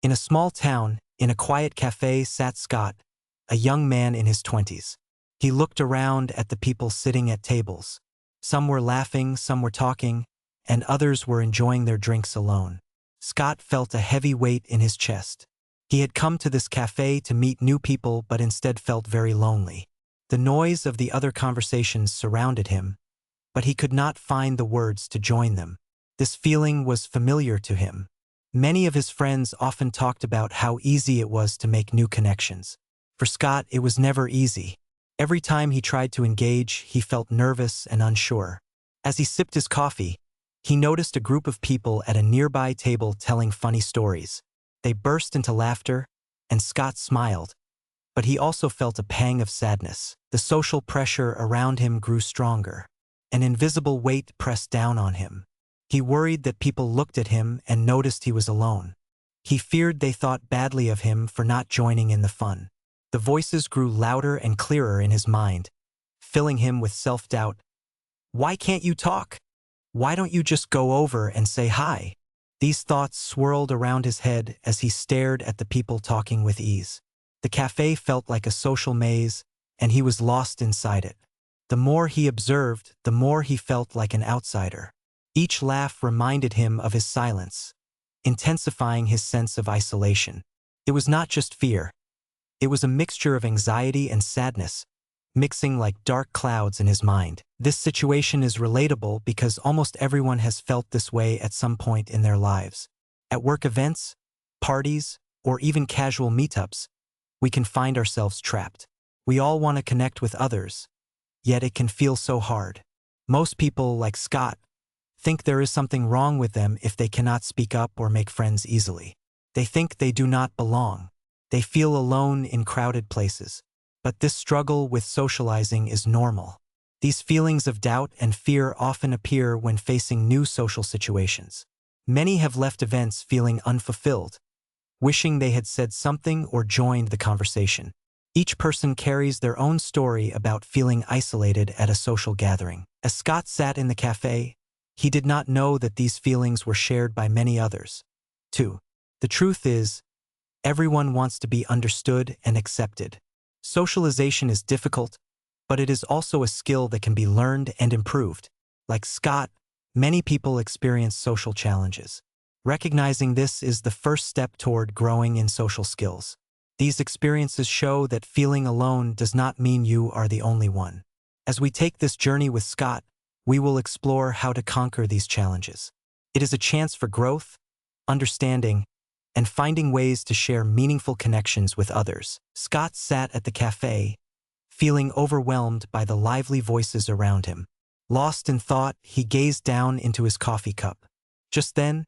In a small town, in a quiet café sat Scott, a young man in his 20s. He looked around at the people sitting at tables. Some were laughing, some were talking, and others were enjoying their drinks alone. Scott felt a heavy weight in his chest. He had come to this café to meet new people but instead felt very lonely. The noise of the other conversations surrounded him, but he could not find the words to join them. This feeling was familiar to him. Many of his friends often talked about how easy it was to make new connections. For Scott, it was never easy. Every time he tried to engage, he felt nervous and unsure. As he sipped his coffee, he noticed a group of people at a nearby table telling funny stories. They burst into laughter, and Scott smiled. But he also felt a pang of sadness. The social pressure around him grew stronger. An invisible weight pressed down on him. He worried that people looked at him and noticed he was alone. He feared they thought badly of him for not joining in the fun. The voices grew louder and clearer in his mind, filling him with self-doubt. Why can't you talk? Why don't you just go over and say hi? These thoughts swirled around his head as he stared at the people talking with ease. The cafe felt like a social maze, and he was lost inside it. The more he observed, the more he felt like an outsider. Each laugh reminded him of his silence, intensifying his sense of isolation. It was not just fear. It was a mixture of anxiety and sadness, mixing like dark clouds in his mind. This situation is relatable because almost everyone has felt this way at some point in their lives. At work events, parties, or even casual meetups, we can find ourselves trapped. We all want to connect with others, yet it can feel so hard. Most people, like Scott, think there is something wrong with them if they cannot speak up or make friends easily. They think they do not belong. They feel alone in crowded places. But this struggle with socializing is normal. These feelings of doubt and fear often appear when facing new social situations. Many have left events feeling unfulfilled, wishing they had said something or joined the conversation. Each person carries their own story about feeling isolated at a social gathering. As Scott sat in the cafe, he did not know that these feelings were shared by many others, too. The truth is, everyone wants to be understood and accepted. Socialization is difficult, but it is also a skill that can be learned and improved. Like Scott, many people experience social challenges. Recognizing this is the first step toward growing in social skills. These experiences show that feeling alone does not mean you are the only one. As we take this journey with Scott, we will explore how to conquer these challenges. It is a chance for growth, understanding, and finding ways to share meaningful connections with others. Scott sat at the cafe, feeling overwhelmed by the lively voices around him. Lost in thought, he gazed down into his coffee cup. Just then,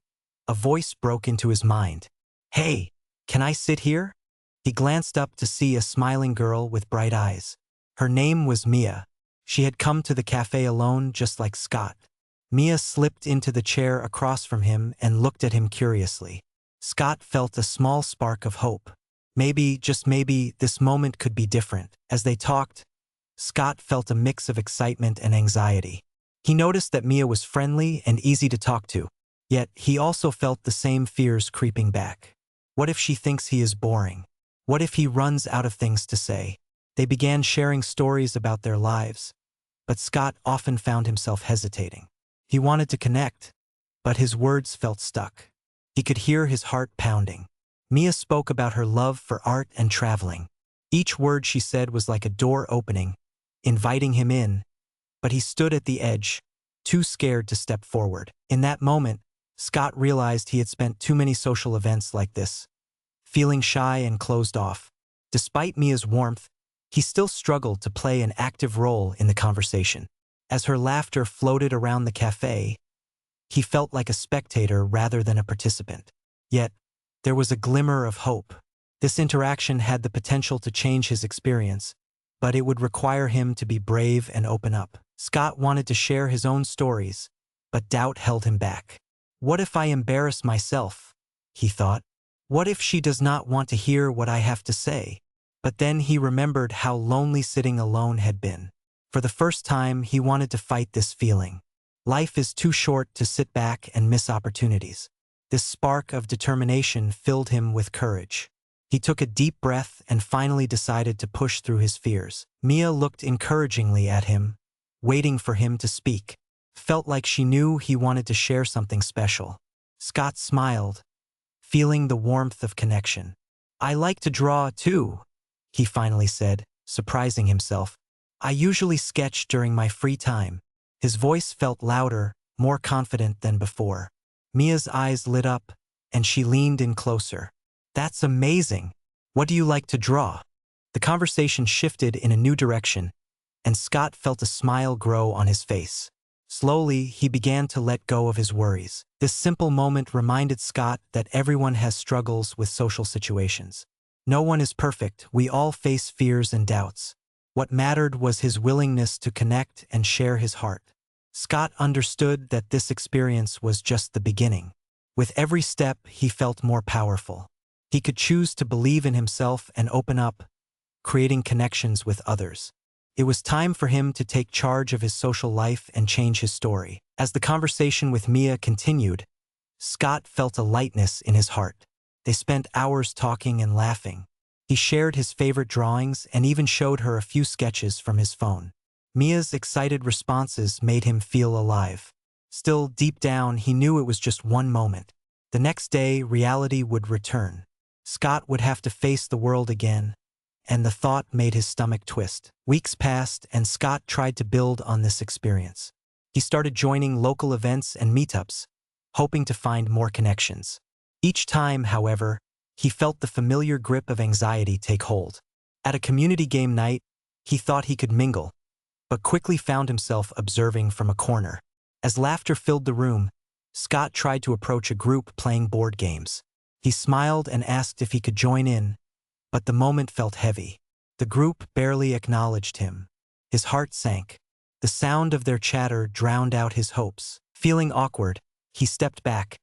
a voice broke into his mind. "Hey, can I sit here?" He glanced up to see a smiling girl with bright eyes. Her name was Mia. She had come to the cafe alone, just like Scott. Mia slipped into the chair across from him and looked at him curiously. Scott felt a small spark of hope. Maybe, just maybe, this moment could be different. As they talked, Scott felt a mix of excitement and anxiety. He noticed that Mia was friendly and easy to talk to, yet he also felt the same fears creeping back. What if she thinks he is boring? What if he runs out of things to say? They began sharing stories about their lives, but Scott often found himself hesitating. He wanted to connect, but his words felt stuck. He could hear his heart pounding. Mia spoke about her love for art and traveling. Each word she said was like a door opening, inviting him in, but he stood at the edge, too scared to step forward. In that moment, Scott realized he had spent too many social events like this, feeling shy and closed off. Despite Mia's warmth, he still struggled to play an active role in the conversation. As her laughter floated around the cafe, he felt like a spectator rather than a participant. Yet, there was a glimmer of hope. This interaction had the potential to change his experience, but it would require him to be brave and open up. Scott wanted to share his own stories, but doubt held him back. What if I embarrass myself? He thought. What if she does not want to hear what I have to say? But then he remembered how lonely sitting alone had been. For the first time, he wanted to fight this feeling. Life is too short to sit back and miss opportunities. This spark of determination filled him with courage. He took a deep breath and finally decided to push through his fears. Mia looked encouragingly at him, waiting for him to speak. Felt like she knew he wanted to share something special. Scott smiled, feeling the warmth of connection. "I like to draw, too," he finally said, surprising himself. "I usually sketch during my free time." His voice felt louder, more confident than before. Mia's eyes lit up, and she leaned in closer. "That's amazing. What do you like to draw?" The conversation shifted in a new direction, and Scott felt a smile grow on his face. Slowly, he began to let go of his worries. This simple moment reminded Scott that everyone has struggles with social situations. No one is perfect, we all face fears and doubts. What mattered was his willingness to connect and share his heart. Scott understood that this experience was just the beginning. With every step, he felt more powerful. He could choose to believe in himself and open up, creating connections with others. It was time for him to take charge of his social life and change his story. As the conversation with Mia continued, Scott felt a lightness in his heart. They spent hours talking and laughing. He shared his favorite drawings and even showed her a few sketches from his phone. Mia's excited responses made him feel alive. Still, deep down, he knew it was just one moment. The next day, reality would return. Scott would have to face the world again, and the thought made his stomach twist. Weeks passed, and Scott tried to build on this experience. He started joining local events and meetups, hoping to find more connections. Each time, however, he felt the familiar grip of anxiety take hold. At a community game night, he thought he could mingle, but quickly found himself observing from a corner. As laughter filled the room, Scott tried to approach a group playing board games. He smiled and asked if he could join in, but the moment felt heavy. The group barely acknowledged him. His heart sank. The sound of their chatter drowned out his hopes. Feeling awkward, he stepped back,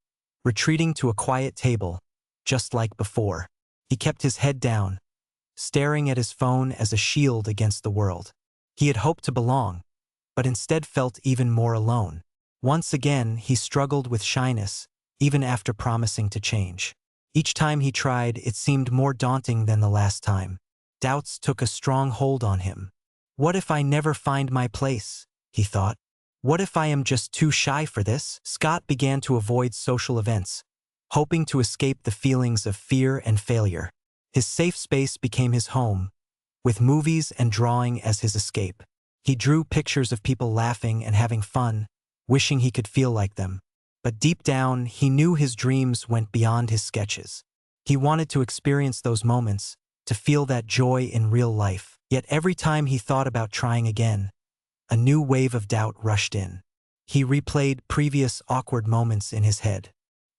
retreating to a quiet table, just like before. He kept his head down, staring at his phone as a shield against the world. He had hoped to belong, but instead felt even more alone. Once again, he struggled with shyness, even after promising to change. Each time he tried, it seemed more daunting than the last time. Doubts took a strong hold on him. "What if I never find my place?" he thought. "What if I am just too shy for this?" Scott began to avoid social events, hoping to escape the feelings of fear and failure. His safe space became his home, with movies and drawing as his escape. He drew pictures of people laughing and having fun, wishing he could feel like them. But deep down, he knew his dreams went beyond his sketches. He wanted to experience those moments, to feel that joy in real life. Yet every time he thought about trying again, a new wave of doubt rushed in. He replayed previous awkward moments in his head.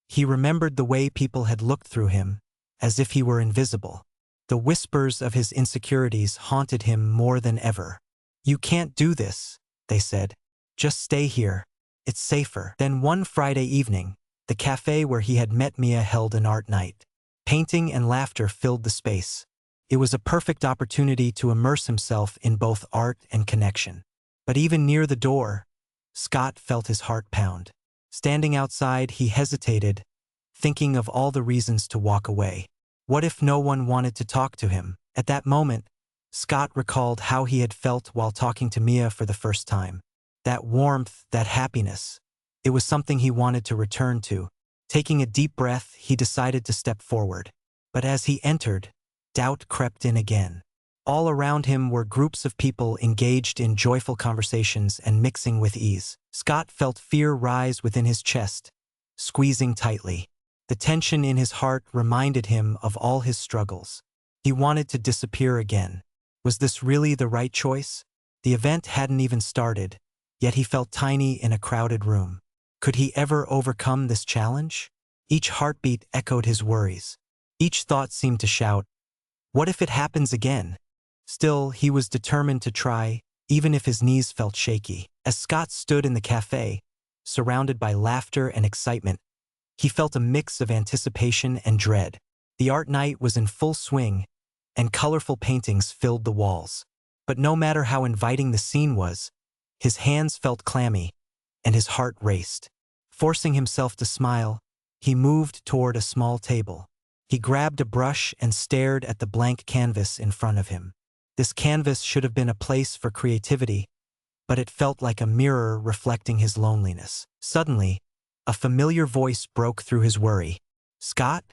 He remembered the way people had looked through him, as if he were invisible. The whispers of his insecurities haunted him more than ever. "You can't do this," they said. "Just stay here. It's safer." Then one Friday evening, the cafe where he had met Mia held an art night. Painting and laughter filled the space. It was a perfect opportunity to immerse himself in both art and connection. But even near the door, Scott felt his heart pound. Standing outside, he hesitated, thinking of all the reasons to walk away. What if no one wanted to talk to him? At that moment, Scott recalled how he had felt while talking to Mia for the first time. That warmth, that happiness. It was something he wanted to return to. Taking a deep breath, he decided to step forward. But as he entered, doubt crept in again. All around him were groups of people engaged in joyful conversations and mixing with ease. Scott felt fear rise within his chest, squeezing tightly. The tension in his heart reminded him of all his struggles. He wanted to disappear again. Was this really the right choice? The event hadn't even started, yet he felt tiny in a crowded room. Could he ever overcome this challenge? Each heartbeat echoed his worries. Each thought seemed to shout, "What if it happens again?" Still, he was determined to try, even if his knees felt shaky. As Scott stood in the cafe, surrounded by laughter and excitement, he felt a mix of anticipation and dread. The art night was in full swing, and colorful paintings filled the walls. But no matter how inviting the scene was, his hands felt clammy, and his heart raced. Forcing himself to smile, He moved toward a small table. He grabbed a brush and stared at the blank canvas in front of him. This canvas should have been a place for creativity, but it felt like a mirror reflecting his loneliness. Suddenly, a familiar voice broke through his worry. "Scott?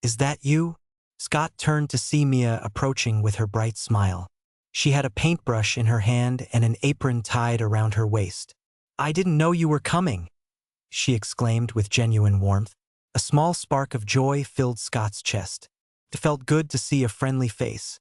Is that you?" Scott turned to see Mia approaching with her bright smile. She had a paintbrush in her hand and an apron tied around her waist. "I didn't know you were coming," she exclaimed with genuine warmth. A small spark of joy filled Scott's chest. It felt good to see a friendly face.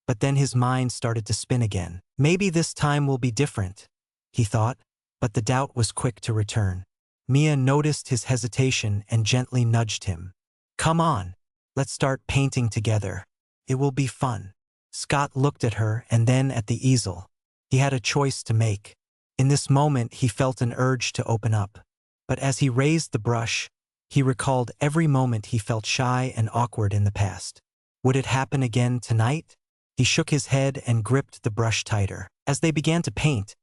But then his mind started to spin again. Maybe this time will be different, he thought, but the doubt was quick to return. Mia noticed his hesitation and gently nudged him. "Come on, let's start painting together. It will be fun." Scott looked at her and then at the easel. He had a choice to make. In this moment, he felt an urge to open up. But as he raised the brush, he recalled every moment he felt shy and awkward in the past. Would it happen again tonight? He shook his head and gripped the brush tighter. As they began to paint,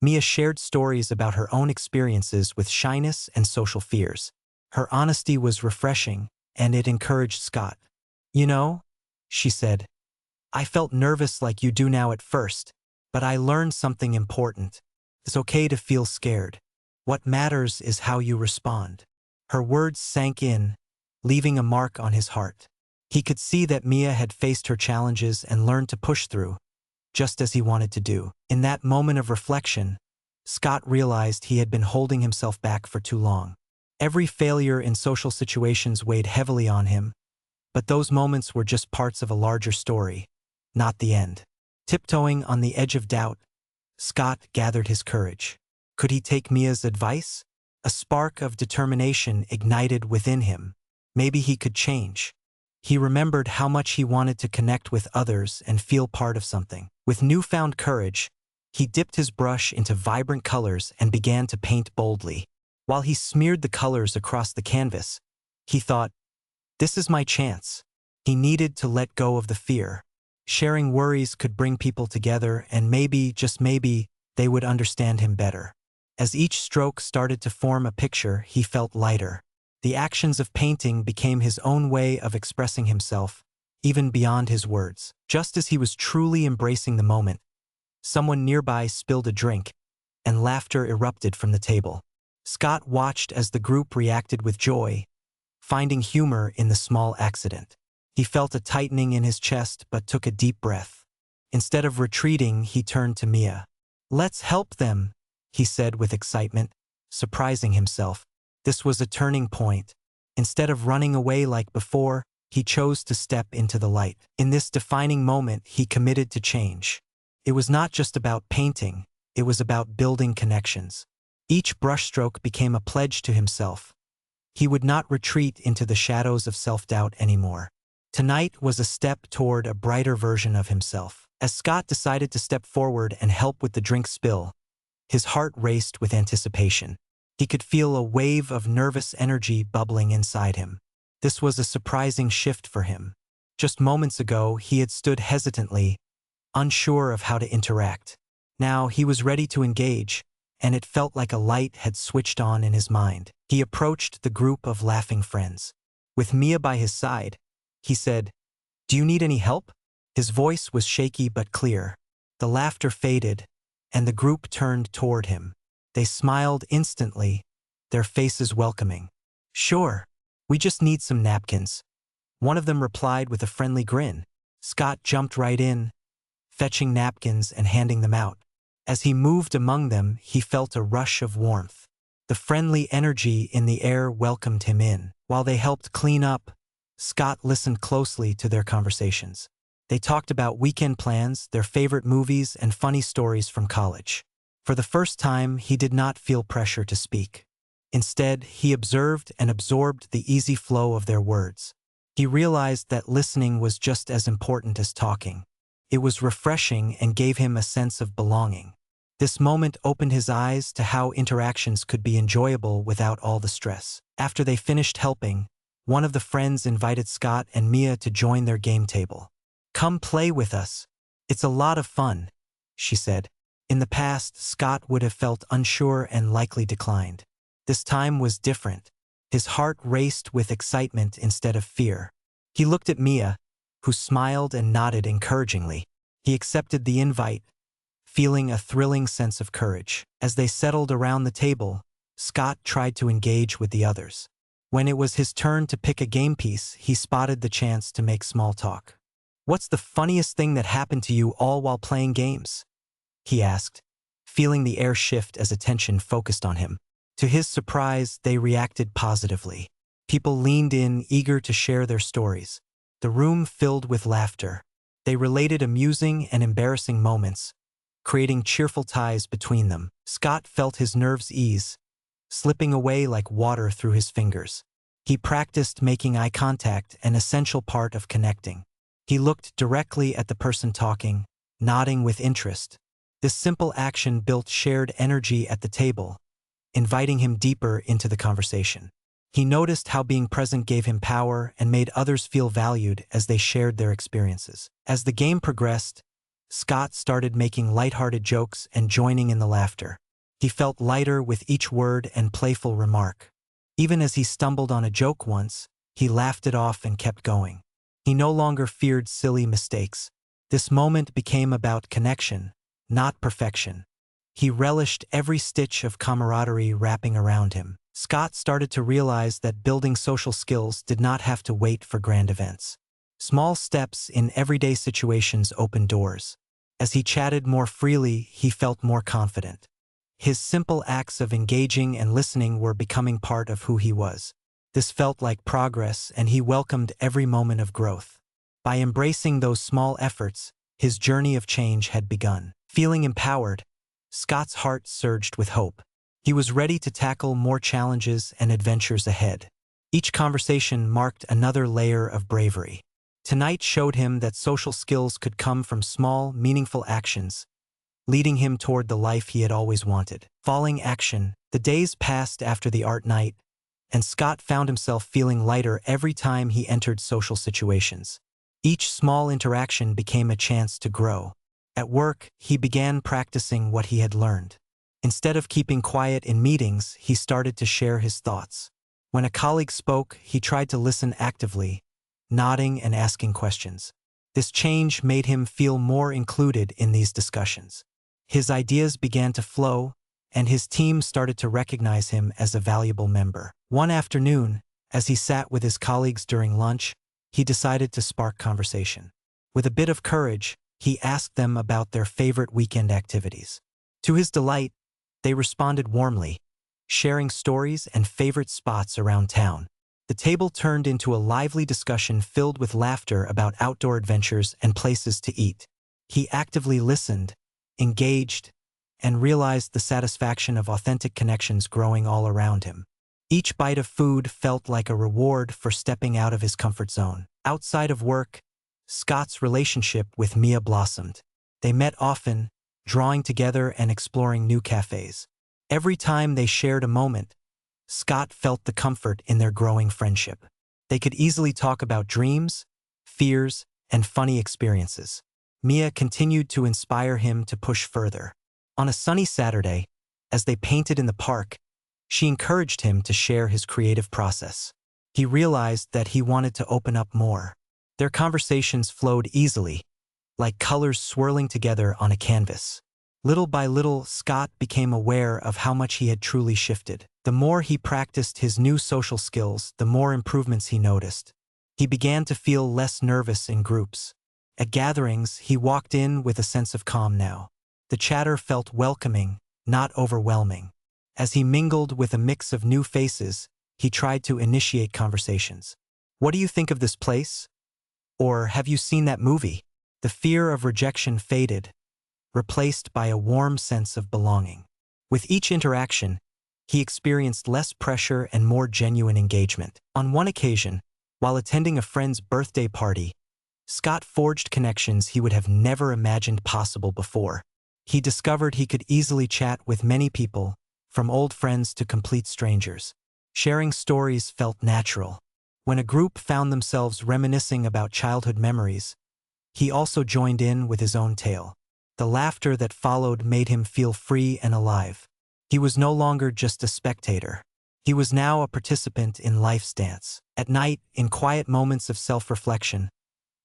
Mia shared stories about her own experiences with shyness and social fears. Her honesty was refreshing, and it encouraged Scott. "You know," she said, "I felt nervous like you do now at first, but I learned something important. It's okay to feel scared. What matters is how you respond." Her words sank in, leaving a mark on his heart. He could see that Mia had faced her challenges and learned to push through, just as he wanted to do. In that moment of reflection, Scott realized he had been holding himself back for too long. Every failure in social situations weighed heavily on him, but those moments were just parts of a larger story, not the end. Tiptoeing on the edge of doubt, Scott gathered his courage. Could he take Mia's advice? A spark of determination ignited within him. Maybe he could change. He remembered how much he wanted to connect with others and feel part of something. With newfound courage, he dipped his brush into vibrant colors and began to paint boldly. While he smeared the colors across the canvas, he thought, "This is my chance." He needed to let go of the fear. Sharing worries could bring people together, and maybe, just maybe, they would understand him better. As each stroke started to form a picture, he felt lighter. The actions of painting became his own way of expressing himself, even beyond his words. Just as he was truly embracing the moment, someone nearby spilled a drink, and laughter erupted from the table. Scott watched as the group reacted with joy, finding humor in the small accident. He felt a tightening in his chest but took a deep breath. Instead of retreating, he turned to Mia. "Let's help them," he said with excitement, surprising himself. This was a turning point. Instead of running away like before, he chose to step into the light. In this defining moment, he committed to change. It was not just about painting, it was about building connections. Each brushstroke became a pledge to himself. He would not retreat into the shadows of self-doubt anymore. Tonight was a step toward a brighter version of himself. As Scott decided to step forward and help with the drink spill, his heart raced with anticipation. He could feel a wave of nervous energy bubbling inside him. This was a surprising shift for him. Just moments ago, he had stood hesitantly, unsure of how to interact. Now he was ready to engage, and it felt like a light had switched on in his mind. He approached the group of laughing friends. With Mia by his side, he said, "Do you need any help?" His voice was shaky but clear. The laughter faded, and the group turned toward him. They smiled instantly, their faces welcoming. "Sure, we just need some napkins." One of them replied with a friendly grin. Scott jumped right in, fetching napkins and handing them out. As he moved among them, he felt a rush of warmth. The friendly energy in the air welcomed him in. While they helped clean up, Scott listened closely to their conversations. They talked about weekend plans, their favorite movies, and funny stories from college. For the first time, he did not feel pressure to speak. Instead, he observed and absorbed the easy flow of their words. He realized that listening was just as important as talking. It was refreshing and gave him a sense of belonging. This moment opened his eyes to how interactions could be enjoyable without all the stress. After they finished helping, one of the friends invited Scott and Mia to join their game table. "Come play with us. It's a lot of fun," she said. In the past, Scott would have felt unsure and likely declined. This time was different. His heart raced with excitement instead of fear. He looked at Mia, who smiled and nodded encouragingly. He accepted the invite, feeling a thrilling sense of courage. As they settled around the table, Scott tried to engage with the others. When it was his turn to pick a game piece, he spotted the chance to make small talk. "What's the funniest thing that happened to you all while playing games?" he asked, feeling the air shift as attention focused on him. To his surprise, they reacted positively. People leaned in, eager to share their stories. The room filled with laughter. They related amusing and embarrassing moments, creating cheerful ties between them. Scott felt his nerves ease, slipping away like water through his fingers. He practiced making eye contact, an essential part of connecting. He looked directly at the person talking, nodding with interest. This simple action built shared energy at the table, inviting him deeper into the conversation. He noticed how being present gave him power and made others feel valued as they shared their experiences. As the game progressed, Scott started making lighthearted jokes and joining in the laughter. He felt lighter with each word and playful remark. Even as he stumbled on a joke once, he laughed it off and kept going. He no longer feared silly mistakes. This moment became about connection, not perfection. He relished every stitch of camaraderie wrapping around him. Scott started to realize that building social skills did not have to wait for grand events. Small steps in everyday situations opened doors. As he chatted more freely, he felt more confident. His simple acts of engaging and listening were becoming part of who he was. This felt like progress, and he welcomed every moment of growth. By embracing those small efforts, his journey of change had begun. Feeling empowered, Scott's heart surged with hope. He was ready to tackle more challenges and adventures ahead. Each conversation marked another layer of bravery. Tonight showed him that social skills could come from small, meaningful actions, leading him toward the life he had always wanted. Following action, the days passed after the art night, and Scott found himself feeling lighter every time he entered social situations. Each small interaction became a chance to grow. At work, he began practicing what he had learned. Instead of keeping quiet in meetings, he started to share his thoughts. When a colleague spoke, he tried to listen actively, nodding and asking questions. This change made him feel more included in these discussions. His ideas began to flow, and his team started to recognize him as a valuable member. One afternoon, as he sat with his colleagues during lunch, he decided to spark conversation. With a bit of courage, he asked them about their favorite weekend activities. To his delight, they responded warmly, sharing stories and favorite spots around town. The table turned into a lively discussion filled with laughter about outdoor adventures and places to eat. He actively listened, engaged, and realized the satisfaction of authentic connections growing all around him. Each bite of food felt like a reward for stepping out of his comfort zone. Outside of work, Scott's relationship with Mia blossomed. They met often, drawing together and exploring new cafes. Every time they shared a moment, Scott felt the comfort in their growing friendship. They could easily talk about dreams, fears, and funny experiences. Mia continued to inspire him to push further. On a sunny Saturday, as they painted in the park, she encouraged him to share his creative process. He realized that he wanted to open up more. Their conversations flowed easily, like colors swirling together on a canvas. Little by little, Scott became aware of how much he had truly shifted. The more he practiced his new social skills, the more improvements he noticed. He began to feel less nervous in groups. At gatherings, he walked in with a sense of calm now. The chatter felt welcoming, not overwhelming. As he mingled with a mix of new faces, he tried to initiate conversations. "What do you think of this place?" Or, "Have you seen that movie?" The fear of rejection faded, replaced by a warm sense of belonging. With each interaction, he experienced less pressure and more genuine engagement. On one occasion, while attending a friend's birthday party, Scott forged connections he would have never imagined possible before. He discovered he could easily chat with many people, from old friends to complete strangers. Sharing stories felt natural. When a group found themselves reminiscing about childhood memories, he also joined in with his own tale. The laughter that followed made him feel free and alive. He was no longer just a spectator. He was now a participant in life's dance. At night, in quiet moments of self-reflection,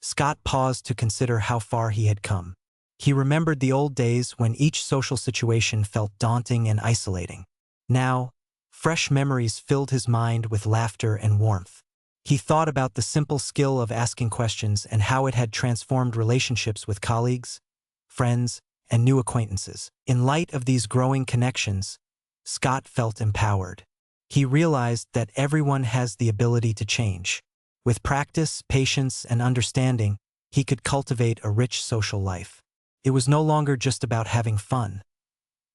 Scott paused to consider how far he had come. He remembered the old days when each social situation felt daunting and isolating. Now, fresh memories filled his mind with laughter and warmth. He thought about the simple skill of asking questions and how it had transformed relationships with colleagues, friends, and new acquaintances. In light of these growing connections, Scott felt empowered. He realized that everyone has the ability to change. With practice, patience, and understanding, he could cultivate a rich social life. It was no longer just about having fun.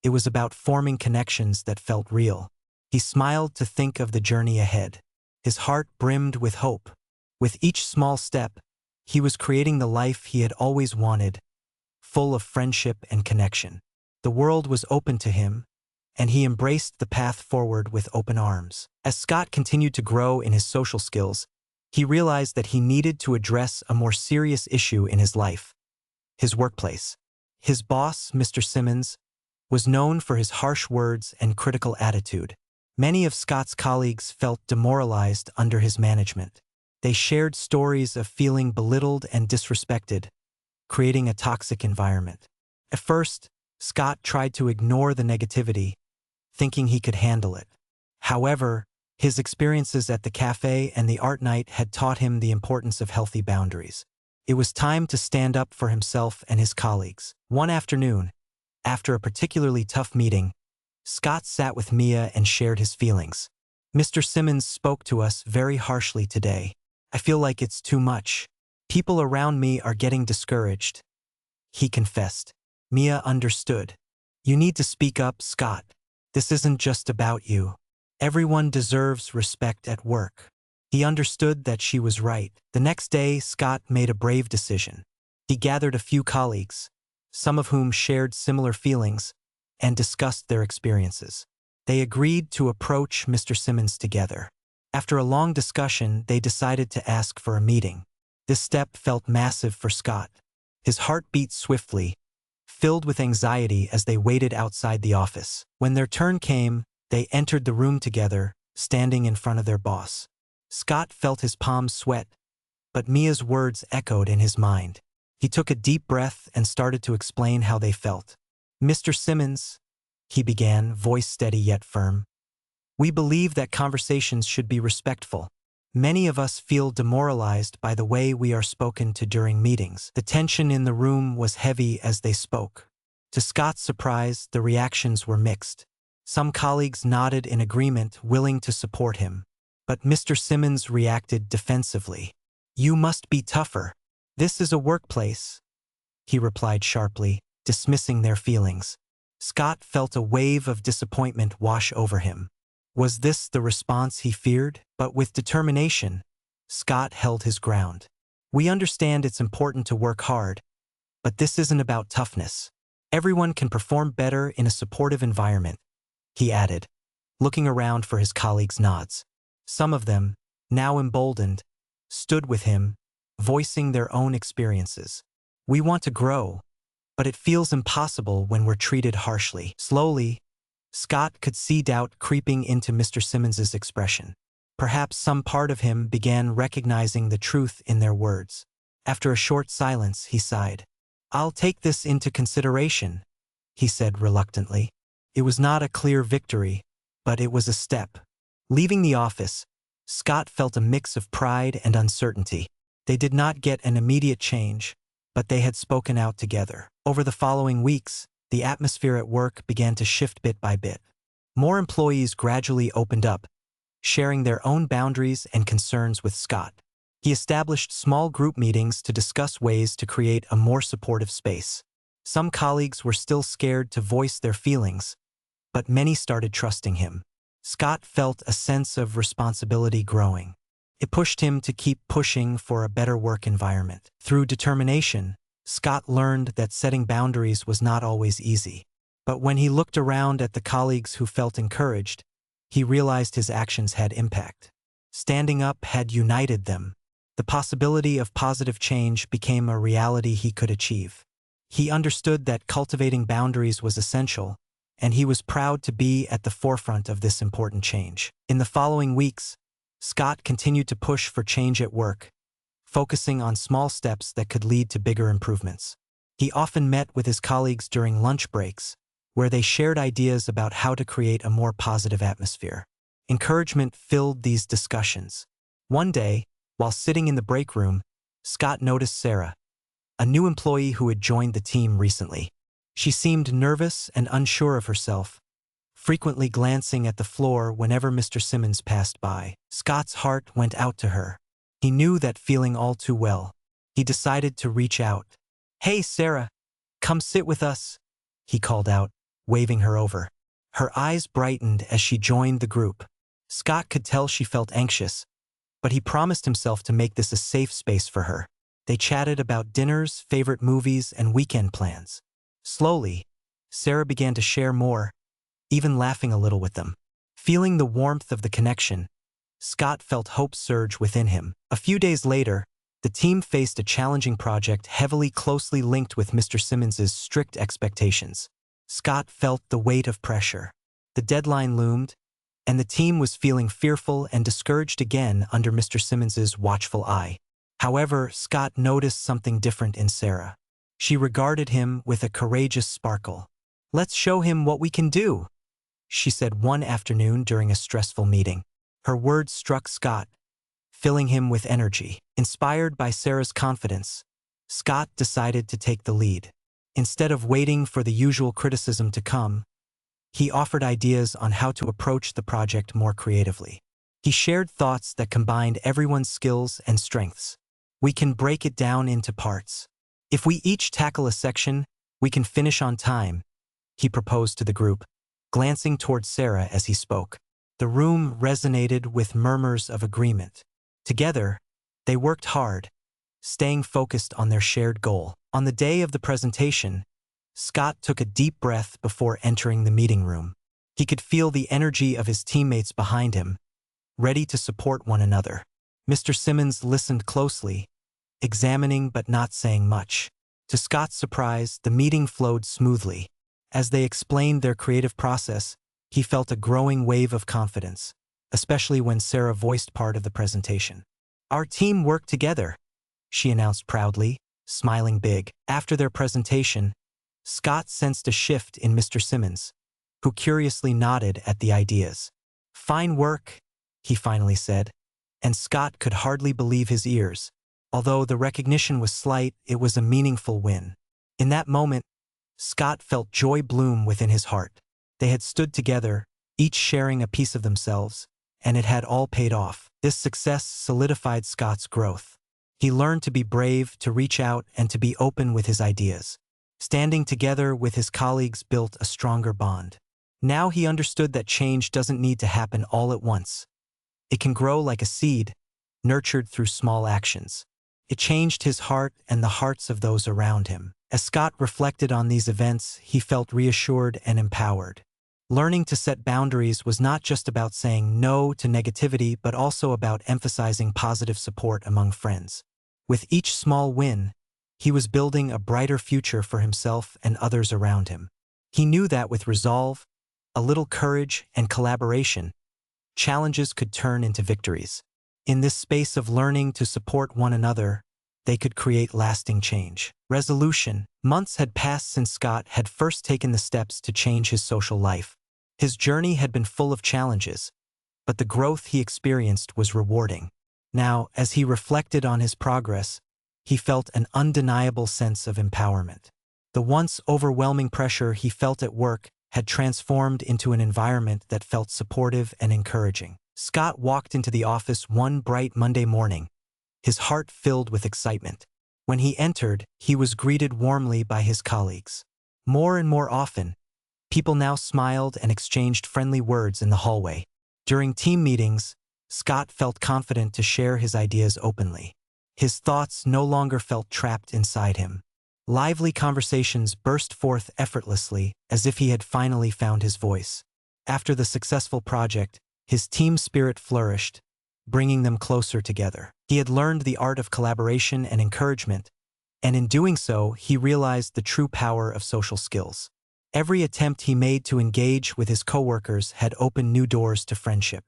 It was about forming connections that felt real. He smiled to think of the journey ahead. His heart brimmed with hope. With each small step, he was creating the life he had always wanted, full of friendship and connection. The world was open to him, and he embraced the path forward with open arms. As Scott continued to grow in his social skills, he realized that he needed to address a more serious issue in his life: his workplace. His boss, Mr. Simmons, was known for his harsh words and critical attitude. Many of Scott's colleagues felt demoralized under his management. They shared stories of feeling belittled and disrespected, creating a toxic environment. At first, Scott tried to ignore the negativity, thinking he could handle it. However, his experiences at the cafe and the art night had taught him the importance of healthy boundaries. It was time to stand up for himself and his colleagues. One afternoon, after a particularly tough meeting, Scott sat with Mia and shared his feelings. "Mr. Simmons spoke to us very harshly today. I feel like it's too much. People around me are getting discouraged," he confessed. Mia understood. "You need to speak up, Scott. This isn't just about you. Everyone deserves respect at work." He understood that she was right. The next day, Scott made a brave decision. He gathered a few colleagues, some of whom shared similar feelings, and discussed their experiences. They agreed to approach Mr. Simmons together. After a long discussion, they decided to ask for a meeting. This step felt massive for Scott. His heart beat swiftly, filled with anxiety as they waited outside the office. When their turn came, they entered the room together, standing in front of their boss. Scott felt his palms sweat, but Mia's words echoed in his mind. He took a deep breath and started to explain how they felt. "Mr. Simmons," he began, voice steady yet firm, "we believe that conversations should be respectful. Many of us feel demoralized by the way we are spoken to during meetings." The tension in the room was heavy as they spoke. To Scott's surprise, the reactions were mixed. Some colleagues nodded in agreement, willing to support him. But Mr. Simmons reacted defensively. "You must be tougher. This is a workplace," he replied sharply, dismissing their feelings. Scott felt a wave of disappointment wash over him. Was this the response he feared? But with determination, Scott held his ground. "We understand it's important to work hard, but this isn't about toughness. Everyone can perform better in a supportive environment," he added, looking around for his colleagues' nods. Some of them, now emboldened, stood with him, voicing their own experiences. "We want to grow, but it feels impossible when we're treated harshly." Slowly, Scott could see doubt creeping into Mr. Simmons's expression. Perhaps some part of him began recognizing the truth in their words. After a short silence, he sighed. "I'll take this into consideration," he said reluctantly. It was not a clear victory, but it was a step. Leaving the office, Scott felt a mix of pride and uncertainty. They did not get an immediate change, but they had spoken out together. Over the following weeks, the atmosphere at work began to shift bit by bit. More employees gradually opened up, sharing their own boundaries and concerns with Scott. He established small group meetings to discuss ways to create a more supportive space. Some colleagues were still scared to voice their feelings, but many started trusting him. Scott felt a sense of responsibility growing. It pushed him to keep pushing for a better work environment. Through determination, Scott learned that setting boundaries was not always easy. But when he looked around at the colleagues who felt encouraged, he realized his actions had impact. Standing up had united them. The possibility of positive change became a reality he could achieve. He understood that cultivating boundaries was essential, and he was proud to be at the forefront of this important change. In the following weeks, Scott continued to push for change at work, focusing on small steps that could lead to bigger improvements. He often met with his colleagues during lunch breaks, where they shared ideas about how to create a more positive atmosphere. Encouragement filled these discussions. One day, while sitting in the break room, Scott noticed Sarah, a new employee who had joined the team recently. She seemed nervous and unsure of herself, frequently glancing at the floor whenever Mr. Simmons passed by. Scott's heart went out to her. He knew that feeling all too well. He decided to reach out. "Hey, Sarah, come sit with us," he called out, waving her over. Her eyes brightened as she joined the group. Scott could tell she felt anxious, but he promised himself to make this a safe space for her. They chatted about dinners, favorite movies, and weekend plans. Slowly, Sarah began to share more, even laughing a little with them. Feeling the warmth of the connection, Scott felt hope surge within him. A few days later, the team faced a challenging project closely linked with Mr. Simmons's strict expectations. Scott felt the weight of pressure. The deadline loomed, and the team was feeling fearful and discouraged again under Mr. Simmons's watchful eye. However, Scott noticed something different in Sarah. She regarded him with a courageous sparkle. "Let's show him what we can do," she said one afternoon during a stressful meeting. Her words struck Scott, filling him with energy. Inspired by Sarah's confidence, Scott decided to take the lead. Instead of waiting for the usual criticism to come, he offered ideas on how to approach the project more creatively. He shared thoughts that combined everyone's skills and strengths. "We can break it down into parts. If we each tackle a section, we can finish on time," he proposed to the group, glancing toward Sarah as he spoke. The room resonated with murmurs of agreement. Together, they worked hard, staying focused on their shared goal. On the day of the presentation, Scott took a deep breath before entering the meeting room. He could feel the energy of his teammates behind him, ready to support one another. Mr. Simmons listened closely, examining but not saying much. To Scott's surprise, the meeting flowed smoothly. As they explained their creative process, he felt a growing wave of confidence, especially when Sarah voiced part of the presentation. "Our team worked together," she announced proudly, smiling big. After their presentation, Scott sensed a shift in Mr. Simmons, who curiously nodded at the ideas. "Fine work," he finally said, and Scott could hardly believe his ears. Although the recognition was slight, it was a meaningful win. In that moment, Scott felt joy bloom within his heart. They had stood together, each sharing a piece of themselves, and it had all paid off. This success solidified Scott's growth. He learned to be brave, to reach out, and to be open with his ideas. Standing together with his colleagues built a stronger bond. Now he understood that change doesn't need to happen all at once. It can grow like a seed, nurtured through small actions. It changed his heart and the hearts of those around him. As Scott reflected on these events, he felt reassured and empowered. Learning to set boundaries was not just about saying no to negativity, but also about emphasizing positive support among friends. With each small win, he was building a brighter future for himself and others around him. He knew that with resolve, a little courage, and collaboration, challenges could turn into victories. In this space of learning to support one another, they could create lasting change. Resolution. Months had passed since Scott had first taken the steps to change his social life. His journey had been full of challenges, but the growth he experienced was rewarding. Now, as he reflected on his progress, he felt an undeniable sense of empowerment. The once overwhelming pressure he felt at work had transformed into an environment that felt supportive and encouraging. Scott walked into the office one bright Monday morning, his heart filled with excitement. When he entered, he was greeted warmly by his colleagues. More and more often, people now smiled and exchanged friendly words in the hallway. During team meetings, Scott felt confident to share his ideas openly. His thoughts no longer felt trapped inside him. Lively conversations burst forth effortlessly, as if he had finally found his voice. After the successful project, his team spirit flourished, bringing them closer together. He had learned the art of collaboration and encouragement, and in doing so, he realized the true power of social skills. Every attempt he made to engage with his coworkers had opened new doors to friendship.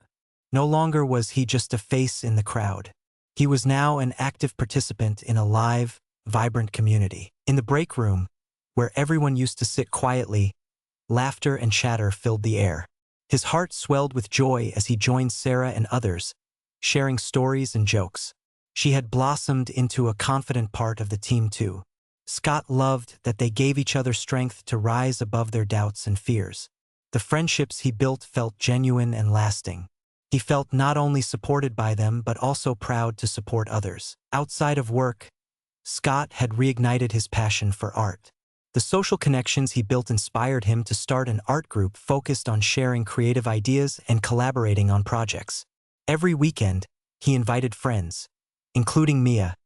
No longer was he just a face in the crowd. He was now an active participant in a live, vibrant community. In the break room, where everyone used to sit quietly, laughter and chatter filled the air. His heart swelled with joy as he joined Sarah and others, sharing stories and jokes. She had blossomed into a confident part of the team too. Scott loved that they gave each other strength to rise above their doubts and fears. The friendships he built felt genuine and lasting. He felt not only supported by them but also proud to support others. Outside of work, Scott had reignited his passion for art. The social connections he built inspired him to start an art group focused on sharing creative ideas and collaborating on projects. Every weekend, he invited friends, including Mia,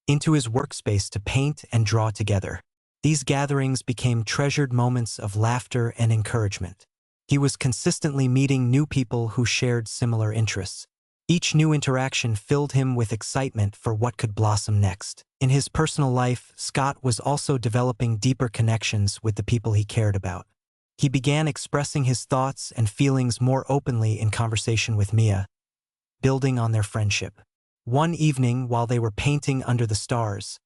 into his workspace to paint and draw together. These gatherings became treasured moments of laughter and encouragement. He was consistently meeting new people who shared similar interests. Each new interaction filled him with excitement for what could blossom next. In his personal life, Scott was also developing deeper connections with the people he cared about. He began expressing his thoughts and feelings more openly in conversation with Mia, building on their friendship. One evening, while they were painting under the stars,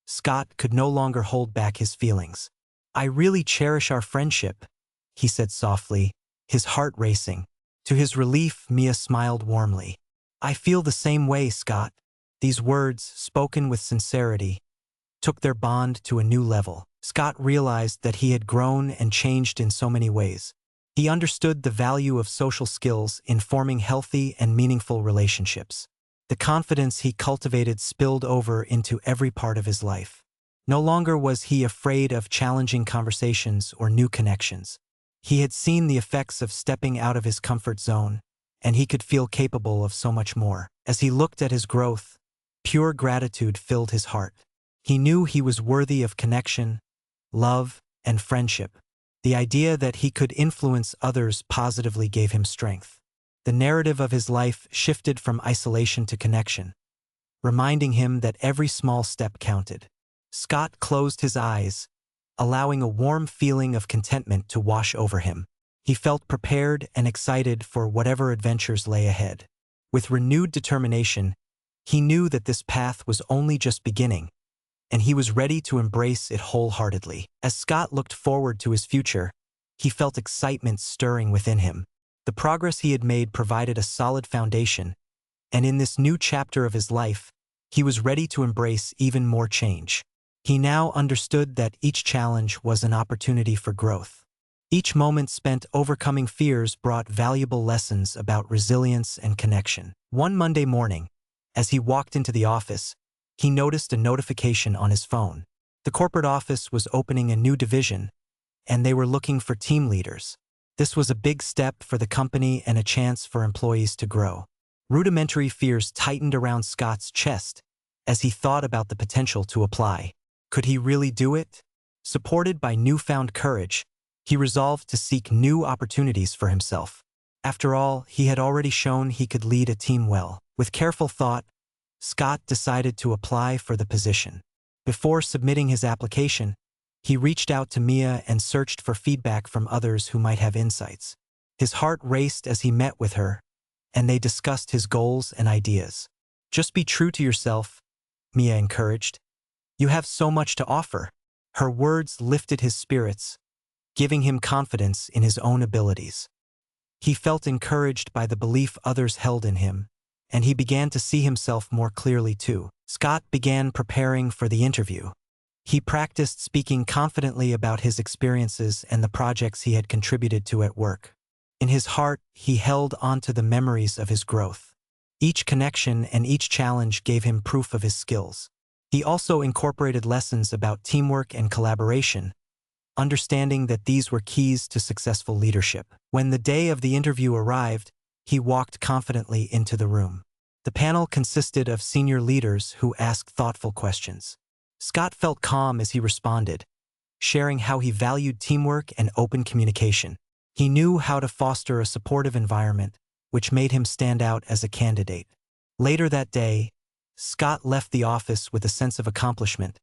Scott could no longer hold back his feelings. "I really cherish our friendship," he said softly, his heart racing. To his relief, Mia smiled warmly. "I feel the same way, Scott." These words, spoken with sincerity, took their bond to a new level. Scott realized that he had grown and changed in so many ways. He understood the value of social skills in forming healthy and meaningful relationships. The confidence he cultivated spilled over into every part of his life. No longer was he afraid of challenging conversations or new connections. He had seen the effects of stepping out of his comfort zone, and he could feel capable of so much more. As he looked at his growth, pure gratitude filled his heart. He knew he was worthy of connection, love, and friendship. The idea that he could influence others positively gave him strength. The narrative of his life shifted from isolation to connection, reminding him that every small step counted. Scott closed his eyes, allowing a warm feeling of contentment to wash over him. He felt prepared and excited for whatever adventures lay ahead. With renewed determination, he knew that this path was only just beginning, and he was ready to embrace it wholeheartedly. As Scott looked forward to his future, he felt excitement stirring within him. The progress he had made provided a solid foundation, and in this new chapter of his life, he was ready to embrace even more change. He now understood that each challenge was an opportunity for growth. Each moment spent overcoming fears brought valuable lessons about resilience and connection. One Monday morning, as he walked into the office, he noticed a notification on his phone. The corporate office was opening a new division, and they were looking for team leaders. This was a big step for the company and a chance for employees to grow. Rudimentary fears tightened around Scott's chest as he thought about the potential to apply. Could he really do it? Supported by newfound courage, he resolved to seek new opportunities for himself. After all, he had already shown he could lead a team well. With careful thought, Scott decided to apply for the position. Before submitting his application, he reached out to Mia and searched for feedback from others who might have insights. His heart raced as he met with her, and they discussed his goals and ideas. "Just be true to yourself," Mia encouraged. "You have so much to offer." Her words lifted his spirits, giving him confidence in his own abilities. He felt encouraged by the belief others held in him, and he began to see himself more clearly too. Scott began preparing for the interview. He practiced speaking confidently about his experiences and the projects he had contributed to at work. In his heart, he held onto the memories of his growth. Each connection and each challenge gave him proof of his skills. He also incorporated lessons about teamwork and collaboration, understanding that these were keys to successful leadership. When the day of the interview arrived, he walked confidently into the room. The panel consisted of senior leaders who asked thoughtful questions. Scott felt calm as he responded, sharing how he valued teamwork and open communication. He knew how to foster a supportive environment, which made him stand out as a candidate. Later that day, Scott left the office with a sense of accomplishment,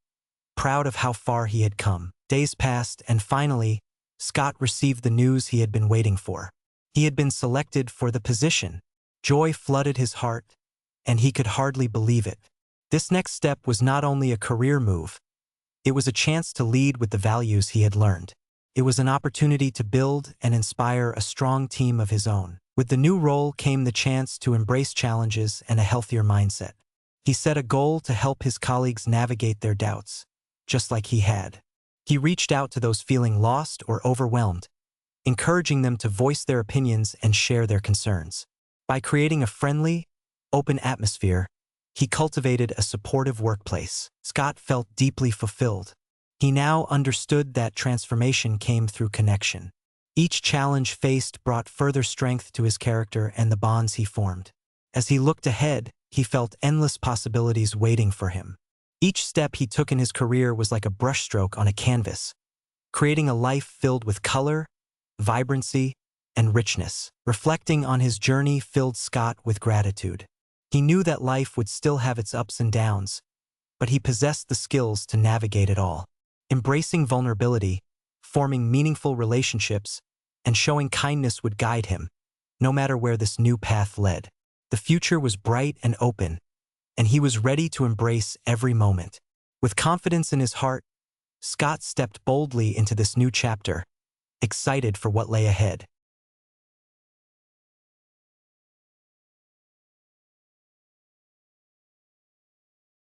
proud of how far he had come. Days passed, and finally, Scott received the news he had been waiting for. He had been selected for the position. Joy flooded his heart, and he could hardly believe it. This next step was not only a career move, it was a chance to lead with the values he had learned. It was an opportunity to build and inspire a strong team of his own. With the new role came the chance to embrace challenges and a healthier mindset. He set a goal to help his colleagues navigate their doubts, just like he had. He reached out to those feeling lost or overwhelmed, encouraging them to voice their opinions and share their concerns. By creating a friendly, open atmosphere, he cultivated a supportive workplace. Scott felt deeply fulfilled. He now understood that transformation came through connection. Each challenge faced brought further strength to his character and the bonds he formed. As he looked ahead, he felt endless possibilities waiting for him. Each step he took in his career was like a brushstroke on a canvas, creating a life filled with color, vibrancy, and richness. Reflecting on his journey filled Scott with gratitude. He knew that life would still have its ups and downs, but he possessed the skills to navigate it all. Embracing vulnerability, forming meaningful relationships, and showing kindness would guide him, no matter where this new path led. The future was bright and open, and he was ready to embrace every moment. With confidence in his heart, Scott stepped boldly into this new chapter, excited for what lay ahead.